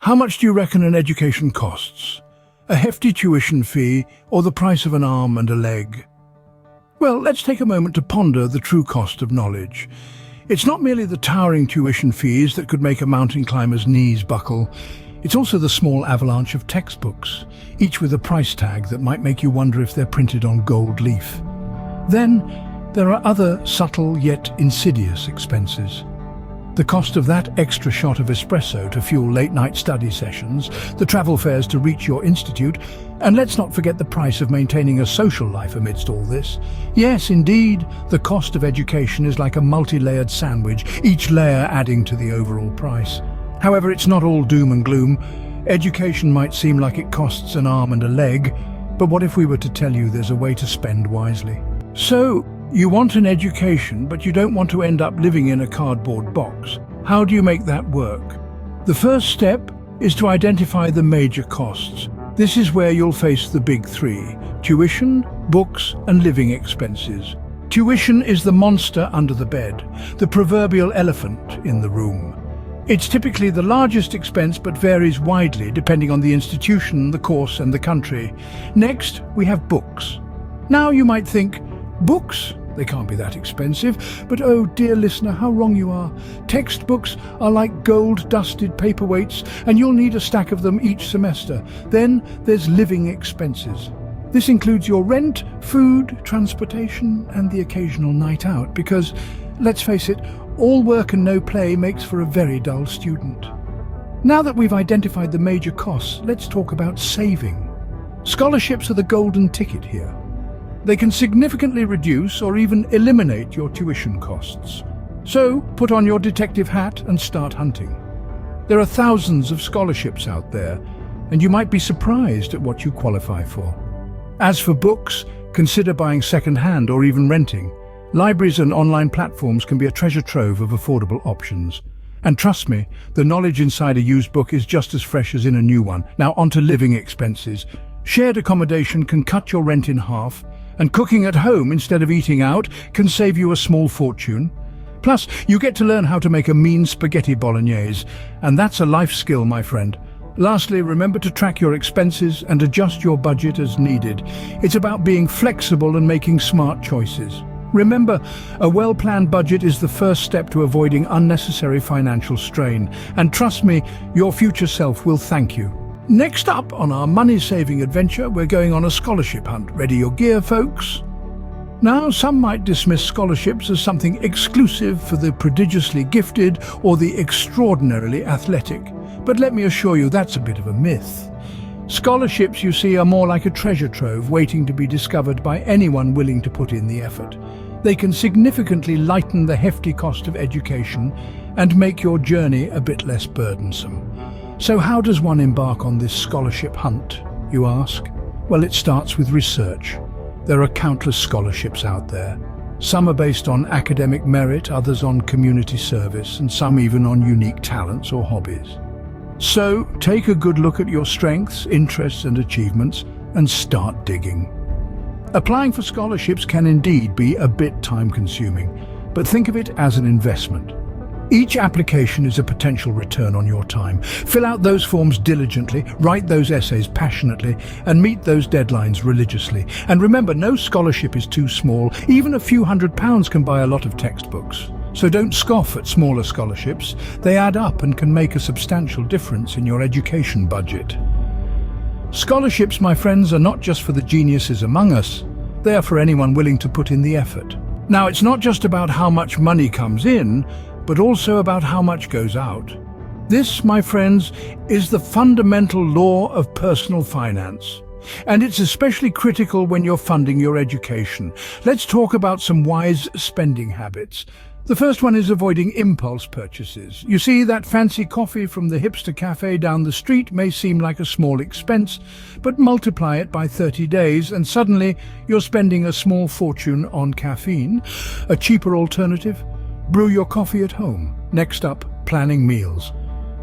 How much do you reckon an education costs? A hefty tuition fee or the price of an arm and a leg? Well, let's take a moment to ponder the true cost of knowledge. It's not merely the towering tuition fees that could make a mountain climber's knees buckle. It's also the small avalanche of textbooks, each with a price tag that might make you wonder if they're printed on gold leaf. Then, there are other subtle yet insidious expenses. The cost of that extra shot of espresso to fuel late-night study sessions, the travel fares to reach your institute, and let's not forget the price of maintaining a social life amidst all this. Yes, indeed, the cost of education is like a multi-layered sandwich, each layer adding to the overall price. However, it's not all doom and gloom. Education might seem like it costs an arm and a leg, but what if we were to tell you there's a way to spend wisely? So, you want an education, but you don't want to end up living in a cardboard box. How do you make that work? The first step is to identify the major costs. This is where you'll face the big three: tuition, books, and living expenses. Tuition is the monster under the bed, the proverbial elephant in the room. It's typically the largest expense but varies widely depending on the institution, the course, and the country. Next, we have books. Now you might think, books? They can't be that expensive. But oh, dear listener, how wrong you are. Textbooks are like gold-dusted paperweights, and you'll need a stack of them each semester. Then there's living expenses. This includes your rent, food, transportation, and the occasional night out, because, let's face it, all work and no play makes for a very dull student. Now that we've identified the major costs, let's talk about saving. Scholarships are the golden ticket here. They can significantly reduce or even eliminate your tuition costs. So, put on your detective hat and start hunting. There are thousands of scholarships out there, and you might be surprised at what you qualify for. As for books, consider buying second-hand or even renting. Libraries and online platforms can be a treasure trove of affordable options. And trust me, the knowledge inside a used book is just as fresh as in a new one. Now onto living expenses. Shared accommodation can cut your rent in half, and cooking at home instead of eating out can save you a small fortune. Plus, you get to learn how to make a mean spaghetti bolognese, and that's a life skill, my friend. Lastly, remember to track your expenses and adjust your budget as needed. It's about being flexible and making smart choices. Remember, a well-planned budget is the first step to avoiding unnecessary financial strain, and trust me, your future self will thank you. Next up on our money-saving adventure, we're going on a scholarship hunt. Ready your gear, folks? Now, some might dismiss scholarships as something exclusive for the prodigiously gifted or the extraordinarily athletic. But let me assure you, that's a bit of a myth. Scholarships, you see, are more like a treasure trove waiting to be discovered by anyone willing to put in the effort. They can significantly lighten the hefty cost of education and make your journey a bit less burdensome. So how does one embark on this scholarship hunt, you ask? Well, it starts with research. There are countless scholarships out there. Some are based on academic merit, others on community service, and some even on unique talents or hobbies. So, take a good look at your strengths, interests, and achievements, and start digging. Applying for scholarships can indeed be a bit time-consuming, but think of it as an investment. Each application is a potential return on your time. Fill out those forms diligently, write those essays passionately, and meet those deadlines religiously. And remember, no scholarship is too small. Even a few £100s can buy a lot of textbooks. So don't scoff at smaller scholarships. They add up and can make a substantial difference in your education budget. Scholarships, my friends, are not just for the geniuses among us. They are for anyone willing to put in the effort. Now, it's not just about how much money comes in, but also about how much goes out. This, my friends, is the fundamental law of personal finance. And it's especially critical when you're funding your education. Let's talk about some wise spending habits. The first one is avoiding impulse purchases. You see, that fancy coffee from the hipster cafe down the street may seem like a small expense, but multiply it by 30 days and suddenly you're spending a small fortune on caffeine. A cheaper alternative? Brew your coffee at home. Next up, planning meals.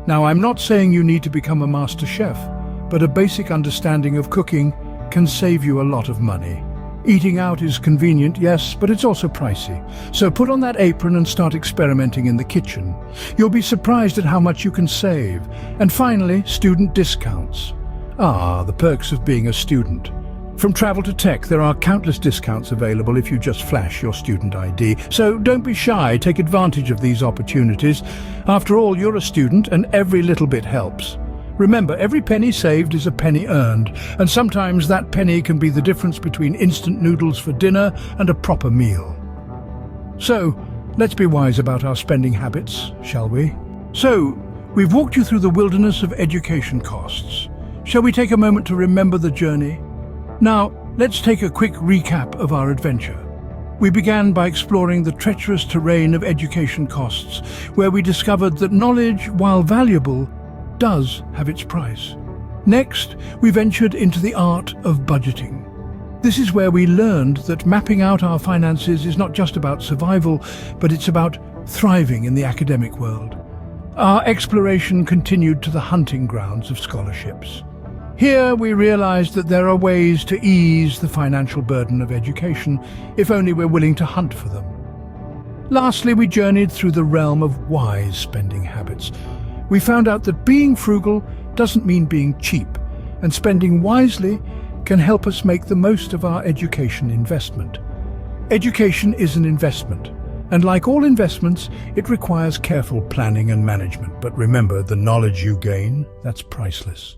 Now, I'm not saying you need to become a master chef, but a basic understanding of cooking can save you a lot of money. Eating out is convenient, yes, but it's also pricey. So put on that apron and start experimenting in the kitchen. You'll be surprised at how much you can save. And finally, student discounts. Ah, the perks of being a student. From travel to tech, there are countless discounts available if you just flash your student ID. So don't be shy, take advantage of these opportunities. After all, you're a student and every little bit helps. Remember, every penny saved is a penny earned, and sometimes that penny can be the difference between instant noodles for dinner and a proper meal. So, let's be wise about our spending habits, shall we? So, we've walked you through the wilderness of education costs. Shall we take a moment to remember the journey? Now, let's take a quick recap of our adventure. We began by exploring the treacherous terrain of education costs, where we discovered that knowledge, while valuable, does have its price. Next, we ventured into the art of budgeting. This is where we learned that mapping out our finances is not just about survival, but it's about thriving in the academic world. Our exploration continued to the hunting grounds of scholarships. Here we realized that there are ways to ease the financial burden of education, if only we're willing to hunt for them. Lastly, we journeyed through the realm of wise spending habits. We found out that being frugal doesn't mean being cheap, and spending wisely can help us make the most of our education investment. Education is an investment, and like all investments, it requires careful planning and management. But remember, the knowledge you gain, that's priceless.